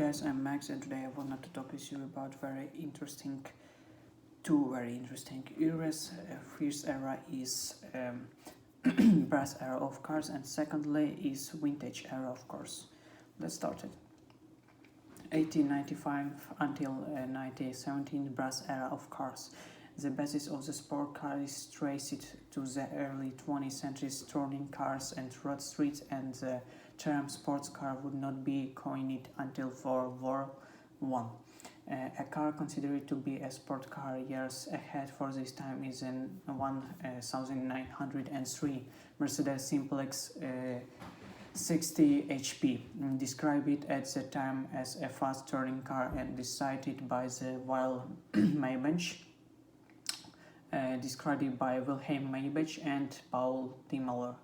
guys, I'm Max, and today I wanted to talk with you about two very interesting eras. First era is brass era of cars, and secondly is vintage era of cars. Let's start it. 1895 until 1917 brass era of cars. The basis of the sport car is traced to the early 20th century's touring cars and road streets, and the term sports car would not be coined until World War I. A car considered to be a sport car years ahead for this time is in 1903 Mercedes Simplex 60 HP, described at the time as a fast touring car and decided by the Weil Maybach, described by Wilhelm Maybach and Paul Daimler.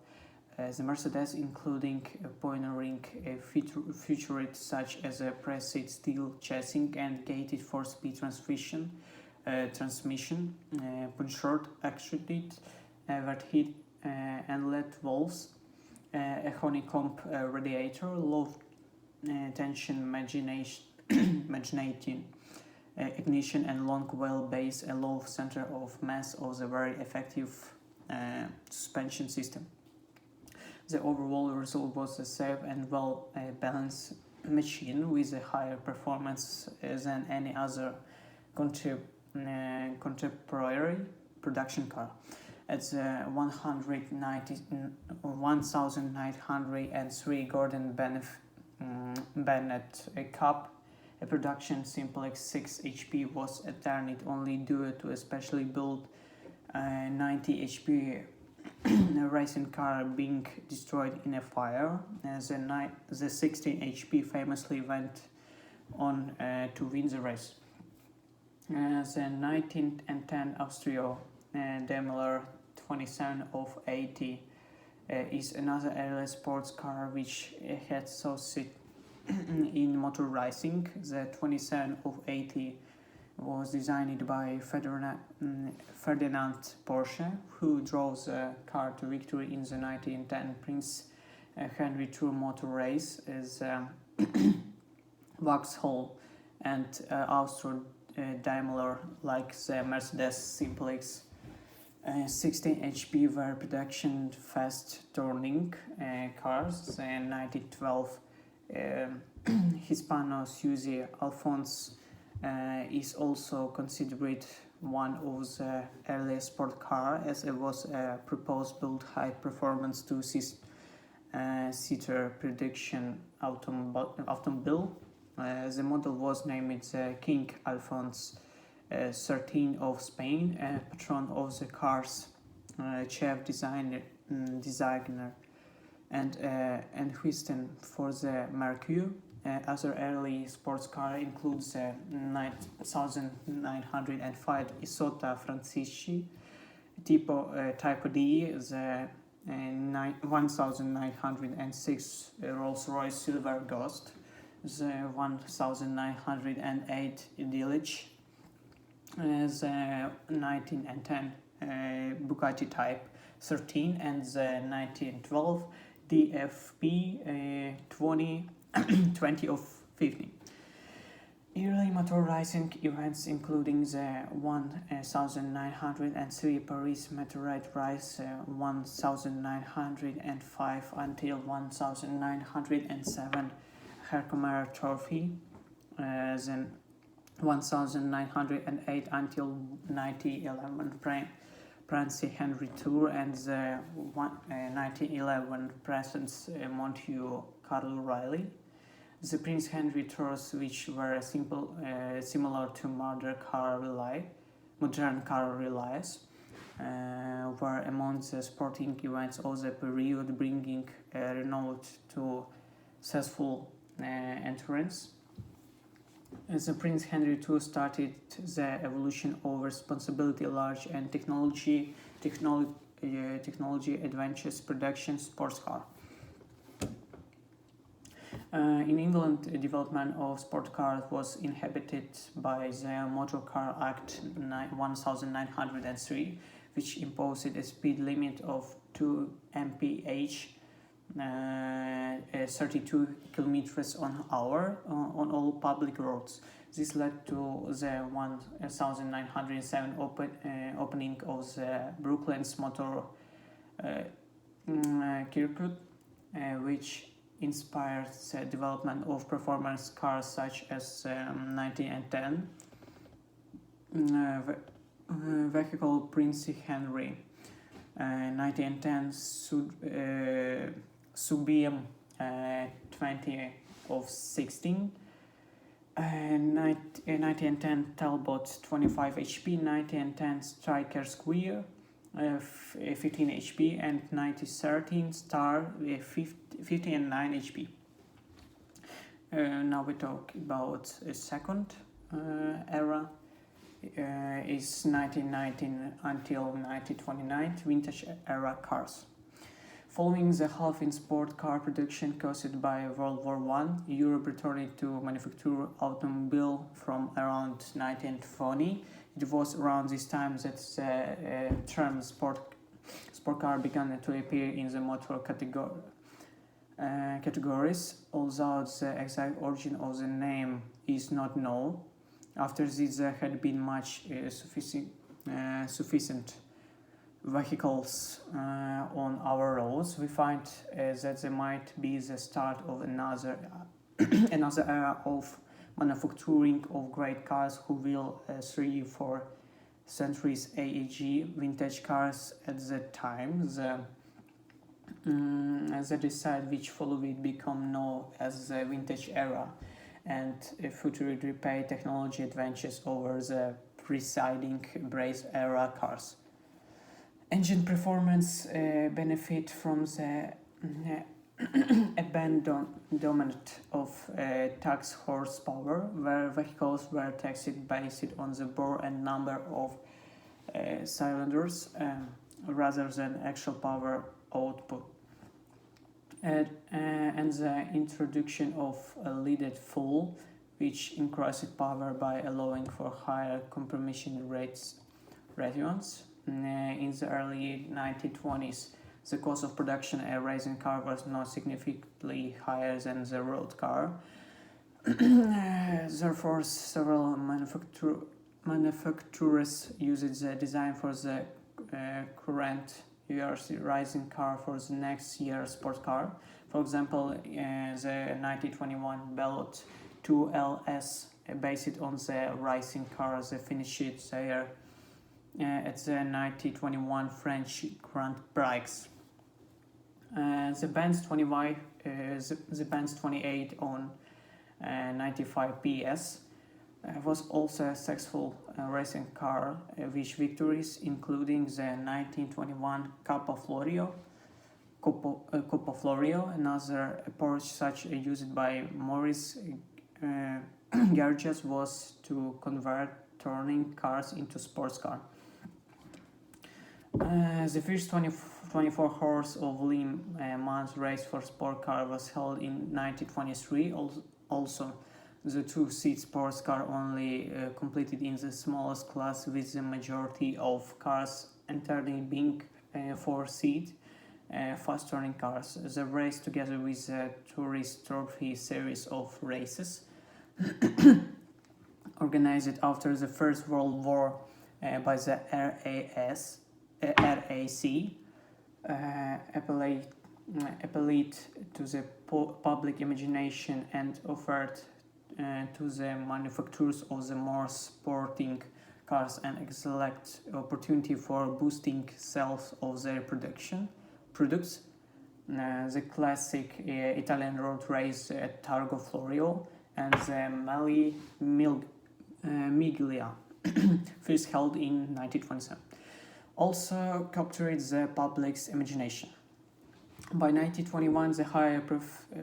The Mercedes, including pioneering features such as a pressed steel chassis and gated 4-speed transmission, punctured actuated overhead and LED valves, a honeycomb radiator, low tension magnetic ignition and long wheelbase, a low center of mass of the very effective suspension system. The overall result was a safe and well-balanced machine with a higher performance than any other contemporary production car. At the 1903 Gordon Bennett Cup, a production Simplex 6 HP was turned only due to a specially built 90 HP racing car being destroyed in a fire. The 16 HP famously went on to win the race. The 1910 Austria Daimler 27 of 80 is another early sports car which had succeeded in motor racing. The 27 of 80 was designed by Ferdinand Porsche, who drove the car to victory in the 1910 Prince Henry II motor race as Vauxhall and Austro Daimler, like the Mercedes Simplex 16 HP, were production fast touring cars. In 1912 Hispano Suzy Alphonse is also considered one of the earliest sport car, as it was a purpose-built high-performance two-seater production automobile. The model was named the King Alphonse XIII of Spain, patron of the car's chief designer and Houston for the Mercury. Other early sports car includes the 1905 Isotta Francisci, Type D, the 1906 Rolls-Royce Silver Ghost, the 1908 Delic, the 1910 Bugatti Type 13, and the 1912 DFP 20 of 50. Early motor racing events, including the 1903 Paris Meteorite Race, 1905 until 1907 Herkomer Trophy, then 1908 until 1911 Prince Henry Tour, and the 1911 President's Montague Carl Riley. The Prince Henry Tours, which were similar to modern car relays, were among the sporting events of the period, bringing Renault to successful entrance. The Prince Henry Tour started the evolution of responsibility, large and technology adventures production sports car. In England, the development of sport cars was inhibited by the Motor Car Act 1903, which imposed a speed limit of 2 mph 32 kilometers an hour on all public roads. This led to the 1907 opening of the Brooklyn's motor circuit, which inspired the development of performance cars such as 1910 vehicle Prince Henry, 1910 Subium 20 of 16, 1910 Talbot 25 HP, 1910 Striker Square 15 HP, and 1913 Star 50 and 9 HP. Now we talk about a second era. Is 1919 until 1929 vintage era cars. Following the half in sport car production caused by World War I, Europe returned to manufacture automobile from around 1940. It was around this time that the term sport car began to appear in the motor categories, although the exact origin of the name is not known. After this, there had been much sufficient vehicles on our roads. We find that there might be the start of another era of manufacturing of great cars who will 3-4 centuries AEG vintage cars at that time. The decide which follow it become known as the vintage era, and future repair technology advances over the preceding brace era cars. Engine performance benefit from the abandonment of tax horsepower, where vehicles were taxed based on the bore and number of cylinders rather than actual power output. And the introduction of a leaded fuel, which increased power by allowing for higher compression ratios. In the early 1920s, the cost of production a racing car was not significantly higher than the road car. Therefore, several manufacturers used the design for the current year's rising car for the next year's sport car. For example, the 1921 Bellot 2LS, based on the racing car, the finished there at the 1921 French Grand Prix. The Benz 28 on 95 PS was also a successful racing car, with victories including the 1921 Coppa Florio, another approach such used by Maurice Gerges was to convert touring cars into sports cars. The first 24 hours of Le Mans race for sport car was held in 1923. Also, the two-seat sports car only completed in the smallest class, with the majority of cars entirely being four-seat fast-turning cars. The race, together with the Tourist Trophy series of races, organized after the First World War by the RAC, appealed to the public imagination and offered to the manufacturers of the more sporting cars an excellent opportunity for boosting sales of their products. The classic Italian road race at Targa Florio and the Miglia, first held in 1927, also captured the public's imagination. By 1921, the higher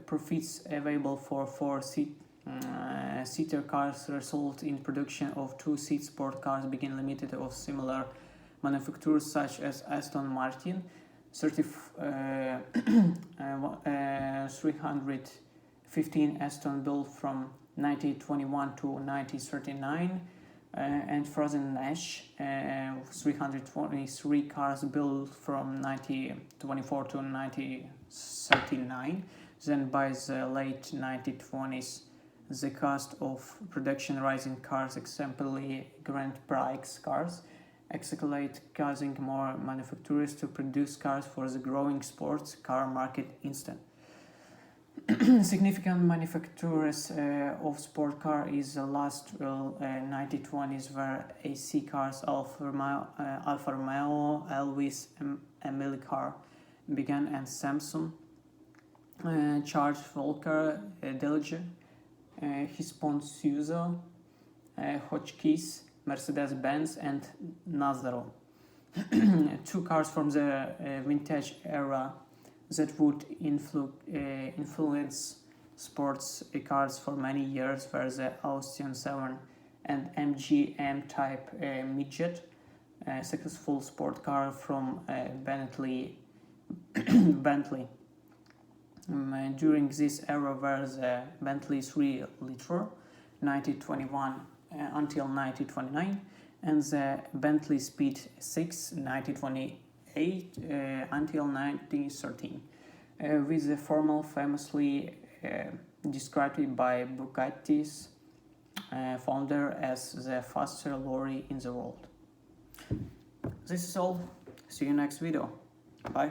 profits available for four-seater cars resulted in production of two-seat sport cars being limited of similar manufacturers such as Aston Martin, 315 Aston built from 1921 to 1939, and Frozen Nash, 323 cars built from 1924 to 1939. Then by the late 1920s, the cost of production rising cars, especially Grand Prix cars, escalate, causing more manufacturers to produce cars for the growing sports car market instead. Significant manufacturers of sport car is the last 1920s were AC cars, Alfa Romeo, Elvis, Emily Car began, and Samsung, Charge Volker, Delge, Hispon Suzo, Hotchkiss, Mercedes-Benz, and Nazaro. Two cars from the vintage era that would influence sports cars for many years were the Austin 7 and MG M-Type midget, a successful sport car from Bentley. During this era were the Bentley 3 Liter 1921 until 1929 and the Bentley Speed 6 1928 until 1913, with the formal famously described by Bugatti's founder as the fastest lorry in the world. This is all. See you next video. Bye.